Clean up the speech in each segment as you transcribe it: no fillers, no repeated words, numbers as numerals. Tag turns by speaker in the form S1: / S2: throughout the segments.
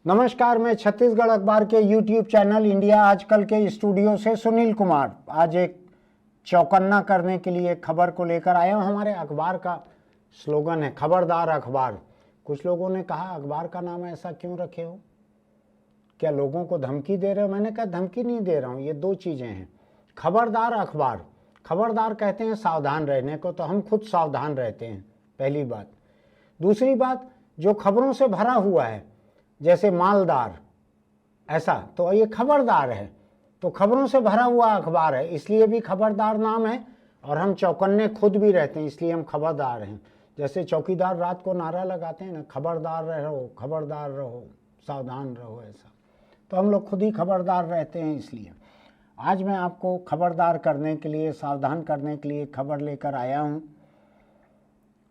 S1: नमस्कार, मैं छत्तीसगढ़ अखबार के YouTube चैनल इंडिया आजकल के स्टूडियो से सुनील कुमार आज एक चौकन्ना करने के लिए खबर को लेकर आया हूँ। हमारे अखबार का स्लोगन है खबरदार अखबार। कुछ लोगों ने कहा अखबार का नाम ऐसा क्यों रखे हो, क्या लोगों को धमकी दे रहे हो? मैंने कहा धमकी नहीं दे रहा हूँ, ये दो चीज़ें हैं। खबरदार अखबार, खबरदार कहते हैं सावधान रहने को, तो हम खुद सावधान रहते हैं, पहली बात। दूसरी बात, जो खबरों से भरा हुआ है जैसे मालदार, ऐसा तो ये खबरदार है, तो खबरों से भरा हुआ अखबार है, इसलिए भी खबरदार नाम है। और हम चौकन्ने खुद भी रहते हैं, इसलिए हम खबरदार हैं। जैसे चौकीदार रात को नारा लगाते हैं ना, खबरदार रहो, खबरदार रहो, सावधान रहो, ऐसा तो हम लोग खुद ही खबरदार रहते हैं। इसलिए आज मैं आपको खबरदार करने के लिए, सावधान करने के लिए खबर लेकर आया हूँ।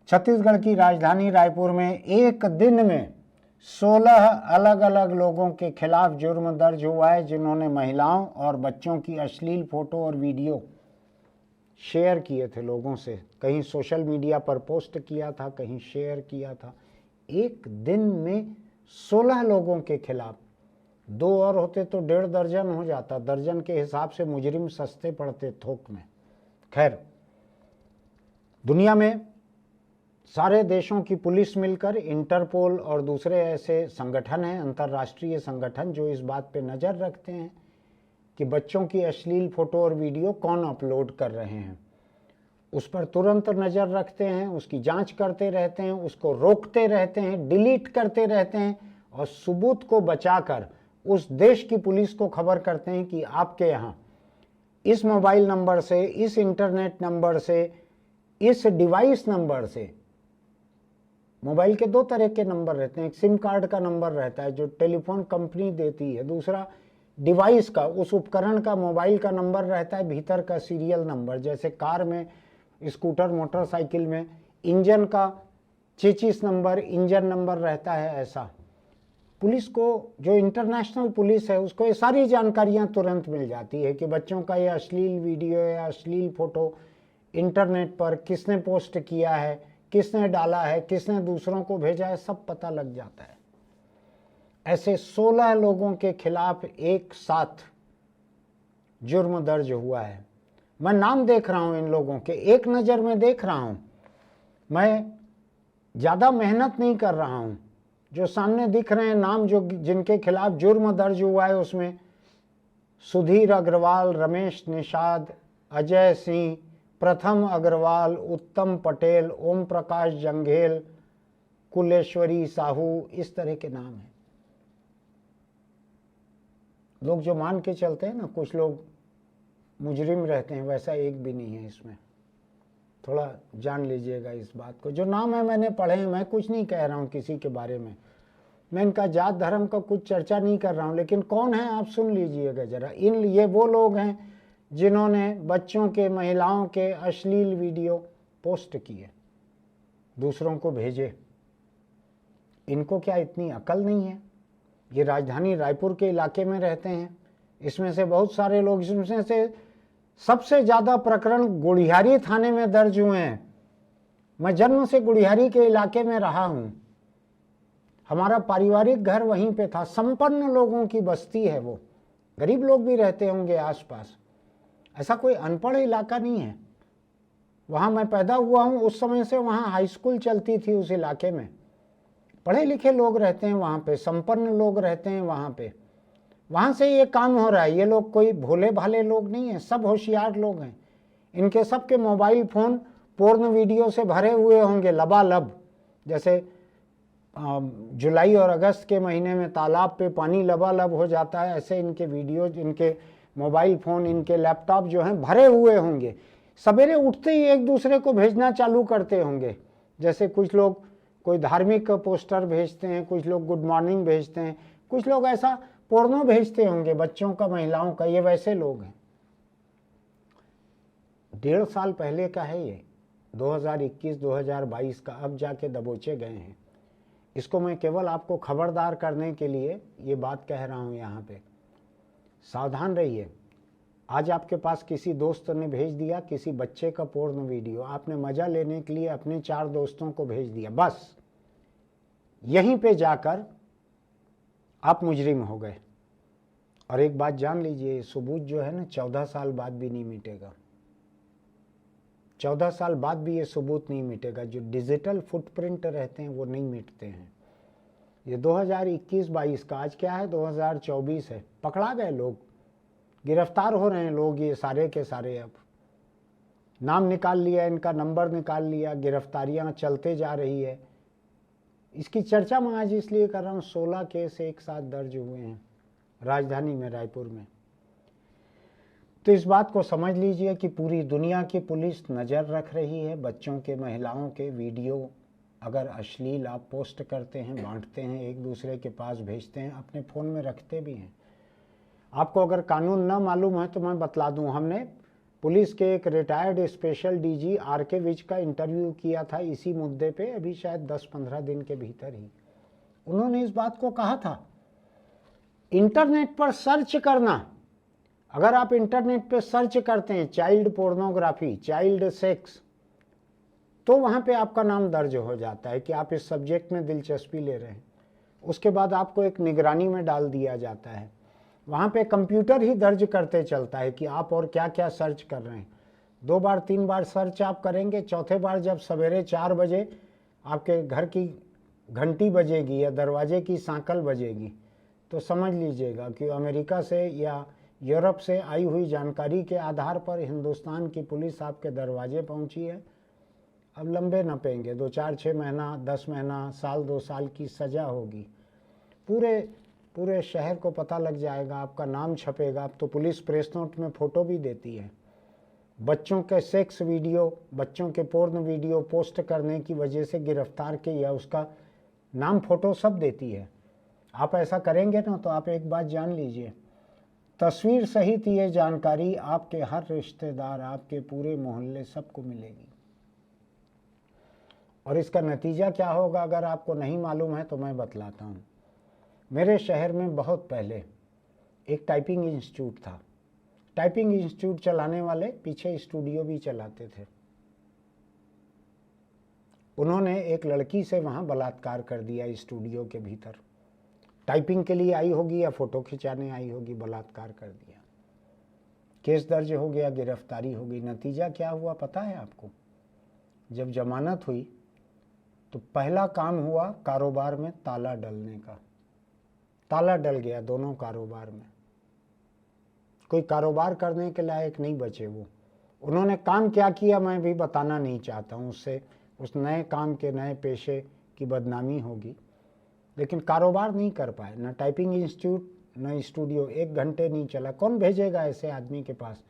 S1: छत्तीसगढ़ की राजधानी रायपुर में एक दिन में 16 अलग अलग लोगों के खिलाफ जुर्म दर्ज हुआ है, जिन्होंने महिलाओं और बच्चों की अश्लील फोटो और वीडियो शेयर किए थे लोगों से। कहीं सोशल मीडिया पर पोस्ट किया था, कहीं शेयर किया था। एक दिन में 16 लोगों के खिलाफ, दो और होते तो 1.5 दर्जन हो जाता। दर्जन के हिसाब से मुजरिम सस्ते पड़ते थोक में। खैर, दुनिया में सारे देशों की पुलिस मिलकर इंटरपोल और दूसरे ऐसे संगठन हैं, अंतर्राष्ट्रीय संगठन, जो इस बात पे नज़र रखते हैं कि बच्चों की अश्लील फोटो और वीडियो कौन अपलोड कर रहे हैं। उस पर तुरंत नज़र रखते हैं, उसकी जांच करते रहते हैं, उसको रोकते रहते हैं, डिलीट करते रहते हैं और सबूत को बचाकर उस देश की पुलिस को खबर करते हैं कि आपके यहाँ इस मोबाइल नंबर से, इस इंटरनेट नंबर से, इस डिवाइस नंबर से, मोबाइल के दो तरह के नंबर रहते हैं। एक सिम कार्ड का नंबर रहता है जो टेलीफोन कंपनी देती है, दूसरा डिवाइस का, उस उपकरण का, मोबाइल का नंबर रहता है, भीतर का सीरियल नंबर। जैसे कार में, स्कूटर, मोटरसाइकिल में इंजन का चेचिस नंबर, इंजन नंबर रहता है। ऐसा पुलिस को, जो इंटरनेशनल पुलिस है, उसको ये सारी जानकारियां तुरंत मिल जाती है कि बच्चों का ये अश्लील वीडियो या अश्लील फोटो इंटरनेट पर किसने पोस्ट किया है, किसने डाला है, किसने दूसरों को भेजा है, सब पता लग जाता है। ऐसे 16 लोगों के खिलाफ एक साथ जुर्म दर्ज हुआ है। मैं नाम देख रहा हूं इन लोगों के, एक नज़र में देख रहा हूं, मैं ज़्यादा मेहनत नहीं कर रहा हूं। जो सामने दिख रहे हैं नाम, जो जिनके खिलाफ जुर्म दर्ज हुआ है, उसमें सुधीर अग्रवाल, रमेश निषाद, अजय सिंह, प्रथम अग्रवाल, उत्तम पटेल, ओम प्रकाश जंघेल, कुलेश्वरी साहू, इस तरह के नाम हैं। लोग जो मान के चलते हैं ना, कुछ लोग मुजरिम रहते हैं, वैसा एक भी नहीं है इसमें। थोड़ा जान लीजिएगा इस बात को। जो नाम है मैंने पढ़े हैं, मैं कुछ नहीं कह रहा हूँ किसी के बारे में, मैं इनका जात धर्म का कुछ चर्चा नहीं कर रहा हूँ, लेकिन कौन है आप सुन लीजिएगा जरा। ये वो लोग हैं जिन्होंने बच्चों के, महिलाओं के अश्लील वीडियो पोस्ट किए, दूसरों को भेजे। इनको क्या इतनी अकल नहीं है? ये राजधानी रायपुर के इलाके में रहते हैं, इसमें से बहुत सारे लोग, इसमें से सबसे ज़्यादा प्रकरण गुड़ियारी थाने में दर्ज हुए हैं। मैं जन्म से गुड़ियारी के इलाके में रहा हूँ, हमारा पारिवारिक घर वहीं पे था। संपन्न लोगों की बस्ती है वो, गरीब लोग भी रहते होंगे आसपास, ऐसा कोई अनपढ़ इलाका नहीं है। वहाँ मैं पैदा हुआ हूँ, उस समय से वहाँ हाई स्कूल चलती थी उस इलाके में। पढ़े लिखे लोग रहते हैं वहाँ पे, संपन्न लोग रहते हैं वहाँ पे। वहाँ से ये काम हो रहा है। ये लोग कोई भोले भाले लोग नहीं हैं, सब होशियार लोग हैं। इनके सबके मोबाइल फ़ोन पोर्न वीडियो से भरे हुए होंगे लबालब। जैसे जुलाई और अगस्त के महीने में तालाब पे पानी लबालब हो जाता है, ऐसे इनके वीडियो, इनके मोबाइल फ़ोन, इनके लैपटॉप जो हैं भरे हुए होंगे। सवेरे उठते ही एक दूसरे को भेजना चालू करते होंगे। जैसे कुछ लोग कोई धार्मिक पोस्टर भेजते हैं, कुछ लोग गुड मॉर्निंग भेजते हैं, कुछ लोग ऐसा पोर्नो भेजते होंगे बच्चों का, महिलाओं का। ये वैसे लोग हैं। 1.5 साल पहले का है ये, 2021-2022 का, अब जाके दबोचे गए हैं। इसको मैं केवल आपको खबरदार करने के लिए ये बात कह रहा हूँ। यहाँ पे सावधान रहिए। आज आपके पास किसी दोस्त ने भेज दिया किसी बच्चे का पोर्न वीडियो, आपने मज़ा लेने के लिए अपने 4 दोस्तों को भेज दिया, बस यहीं पे जाकर आप मुजरिम हो गए। और एक बात जान लीजिए, ये सबूत जो है ना 14 साल बाद भी नहीं मिटेगा। 14 साल बाद भी ये सबूत नहीं मिटेगा। जो डिजिटल फुटप्रिंट रहते हैं वो नहीं मिटते हैं। ये 2021-22 का, आज क्या है 2024 है, पकड़ा गए लोग, गिरफ्तार हो रहे हैं लोग, ये सारे के सारे। अब नाम निकाल लिया, इनका नंबर निकाल लिया, गिरफ्तारियां चलते जा रही है। इसकी चर्चा मैं आज इसलिए कर रहा हूँ, 16 केस एक साथ दर्ज हुए हैं राजधानी में, रायपुर में। तो इस बात को समझ लीजिए कि पूरी दुनिया की पुलिस नज़र रख रही है। बच्चों के, महिलाओं के वीडियो अगर अश्लील आप पोस्ट करते हैं, बांटते हैं, एक दूसरे के पास भेजते हैं, अपने फ़ोन में रखते भी हैं। आपको अगर कानून ना मालूम है तो मैं बतला दूं, हमने पुलिस के एक retired special DG R K. Vij का इंटरव्यू किया था इसी मुद्दे पे, अभी शायद 10-15 दिन के भीतर ही। उन्होंने इस बात को कहा था, इंटरनेट पर सर्च करना, अगर आप इंटरनेट पे सर्च करते हैं चाइल्ड पोर्नोग्राफी, चाइल्ड सेक्स, तो वहाँ पे आपका नाम दर्ज हो जाता है कि आप इस सब्जेक्ट में दिलचस्पी ले रहे हैं। उसके बाद आपको एक निगरानी में डाल दिया जाता है। वहाँ पे कंप्यूटर ही दर्ज करते चलता है कि आप और क्या क्या सर्च कर रहे हैं। 2 बार 3 बार सर्च आप करेंगे, चौथे बार जब सवेरे 4 बजे आपके घर की घंटी बजेगी या दरवाजे की सांकल बजेगी, तो समझ लीजिएगा कि अमेरिका से या यूरोप से आई हुई जानकारी के आधार पर हिंदुस्तान की पुलिस आपके दरवाजे पहुंची है। अब लंबे न पेंगे, 2, 4, 6 महीना, 10 महीना, साल, 2 साल की सज़ा होगी। पूरे शहर को पता लग जाएगा, आपका नाम छपेगा। अब तो पुलिस प्रेस नोट में फ़ोटो भी देती है। बच्चों के सेक्स वीडियो, बच्चों के पोर्न वीडियो पोस्ट करने की वजह से गिरफ्तार के या उसका नाम, फ़ोटो सब देती है। आप ऐसा करेंगे ना तो आप एक बात जान लीजिए, तस्वीर सहित ये जानकारी आपके हर रिश्तेदार, आपके पूरे मोहल्ले सबको मिलेगी। और इसका नतीजा क्या होगा अगर आपको नहीं मालूम है तो मैं बतलाता हूँ। मेरे शहर में बहुत पहले एक टाइपिंग इंस्टीट्यूट था। टाइपिंग इंस्टीट्यूट चलाने वाले पीछे स्टूडियो भी चलाते थे। उन्होंने एक लड़की से वहाँ बलात्कार कर दिया स्टूडियो के भीतर। टाइपिंग के लिए आई होगी या फ़ोटो खिंचाने आई होगी, बलात्कार कर दिया। केस दर्ज हो गया, गिरफ्तारी हो गई। नतीजा क्या हुआ पता है आपको? जब जमानत हुई तो पहला काम हुआ कारोबार में ताला डलने का। ताला डल गया दोनों कारोबार में, कोई कारोबार करने के लायक नहीं बचे वो। उन्होंने काम क्या किया मैं भी बताना नहीं चाहता हूँ, उससे उस नए काम के, नए पेशे की बदनामी होगी, लेकिन कारोबार नहीं कर पाए। न टाइपिंग इंस्टीट्यूट न स्टूडियो, 1 घंटे नहीं चला। कौन भेजेगा ऐसे आदमी के पास?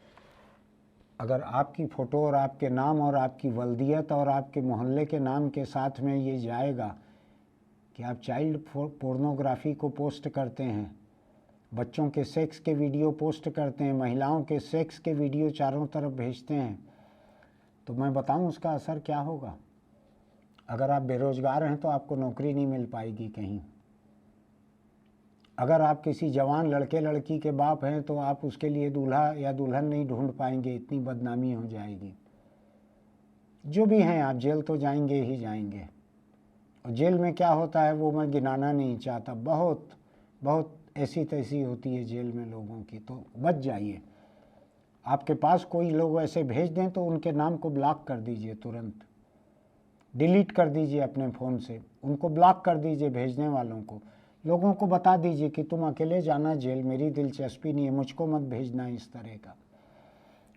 S1: अगर आपकी फ़ोटो और आपके नाम और आपकी वल्दियत और आपके मोहल्ले के नाम के साथ में ये जाएगा कि आप चाइल्ड पोर्नोग्राफी को पोस्ट करते हैं, बच्चों के सेक्स के वीडियो पोस्ट करते हैं, महिलाओं के सेक्स के वीडियो चारों तरफ भेजते हैं, तो मैं बताऊं उसका असर क्या होगा। अगर आप बेरोज़गार हैं तो आपको नौकरी नहीं मिल पाएगी कहीं। अगर आप किसी जवान लड़के लड़की के बाप हैं तो आप उसके लिए दूल्हा या दुल्हन नहीं ढूंढ पाएंगे, इतनी बदनामी हो जाएगी। जो भी हैं आप जेल तो जाएंगे ही जाएंगे। और जेल में क्या होता है वो मैं गिनाना नहीं चाहता, बहुत बहुत ऐसी तैसी होती है जेल में लोगों की, तो बच जाइए। आपके पास कोई लोग ऐसे भेज दें तो उनके नाम को ब्लॉक कर दीजिए, तुरंत डिलीट कर दीजिए अपने फ़ोन से, उनको ब्लॉक कर दीजिए भेजने वालों को। लोगों को बता दीजिए कि तुम अकेले जाना जेल, मेरी दिलचस्पी नहीं है, मुझको मत भेजना इस तरह का।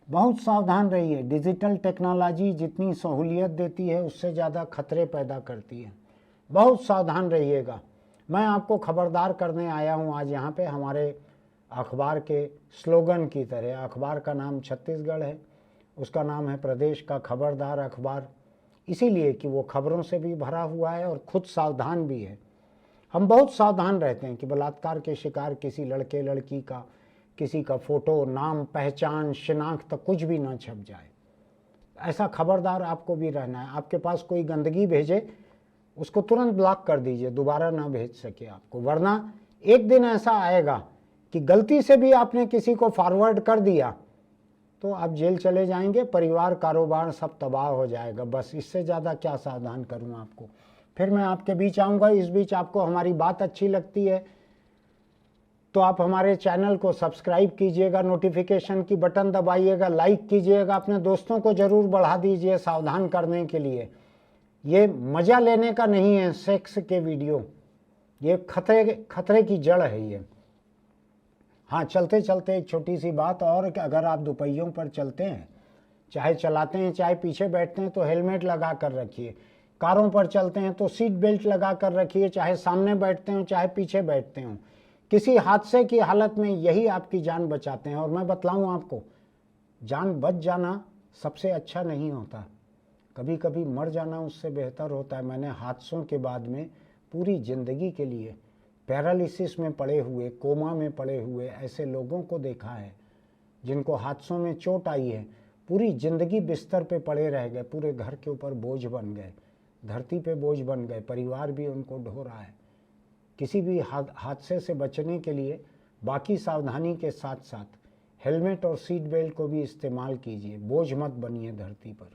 S1: बहुत सावधान रहिए। डिजिटल टेक्नोलॉजी जितनी सहूलियत देती है उससे ज़्यादा खतरे पैदा करती है। बहुत सावधान रहिएगा। मैं आपको खबरदार करने आया हूँ आज यहाँ पे, हमारे अखबार के स्लोगन की तरह। अखबार का नाम छत्तीसगढ़ है, उसका नाम है प्रदेश का खबरदार अखबार, इसीलिए कि वो खबरों से भी भरा हुआ है और खुद सावधान भी है। हम बहुत सावधान रहते हैं कि बलात्कार के शिकार किसी लड़के लड़की का, किसी का फ़ोटो, नाम, पहचान, शिनाख्त तक कुछ भी ना छप जाए। ऐसा खबरदार आपको भी रहना है। आपके पास कोई गंदगी भेजे उसको तुरंत ब्लॉक कर दीजिए, दोबारा ना भेज सके आपको, वरना एक दिन ऐसा आएगा कि गलती से भी आपने किसी को फॉरवर्ड कर दिया तो आप जेल चले जाएंगे, परिवार, कारोबार सब तबाह हो जाएगा। बस इससे ज़्यादा क्या सावधान करूं आपको। फिर मैं आपके बीच आऊँगा। इस बीच आपको हमारी बात अच्छी लगती है तो आप हमारे चैनल को सब्सक्राइब कीजिएगा, नोटिफिकेशन की बटन दबाइएगा, लाइक कीजिएगा, अपने दोस्तों को ज़रूर बढ़ा दीजिए सावधान करने के लिए। ये मज़ा लेने का नहीं है सेक्स के वीडियो, ये खतरे की जड़ है ये। हाँ, चलते चलते एक छोटी सी बात और, कि अगर आप दोपहियों पर चलते हैं, चाहे चलाते हैं चाहे पीछे बैठते हैं, तो हेलमेट लगा कर रखिए। कारों पर चलते हैं तो सीट बेल्ट लगा कर रखिए, चाहे सामने बैठते हो चाहे पीछे बैठते हो। किसी हादसे की हालत में यही आपकी जान बचाते हैं। और मैं बतलाऊं आपको, जान बच जाना सबसे अच्छा नहीं होता, कभी कभी मर जाना उससे बेहतर होता है। मैंने हादसों के बाद में पूरी ज़िंदगी के लिए पैरालिसिस में पड़े हुए, कोमा में पड़े हुए ऐसे लोगों को देखा है जिनको हादसों में चोट आई है, पूरी ज़िंदगी बिस्तर पे पड़े रह गए, पूरे घर के ऊपर बोझ बन गए, धरती पे बोझ बन गए, परिवार भी उनको ढो रहा है। किसी भी हादसे से बचने के लिए बाकी सावधानी के साथ साथ हेलमेट और सीट बेल्ट को भी इस्तेमाल कीजिए, बोझ मत बनिए धरती पर।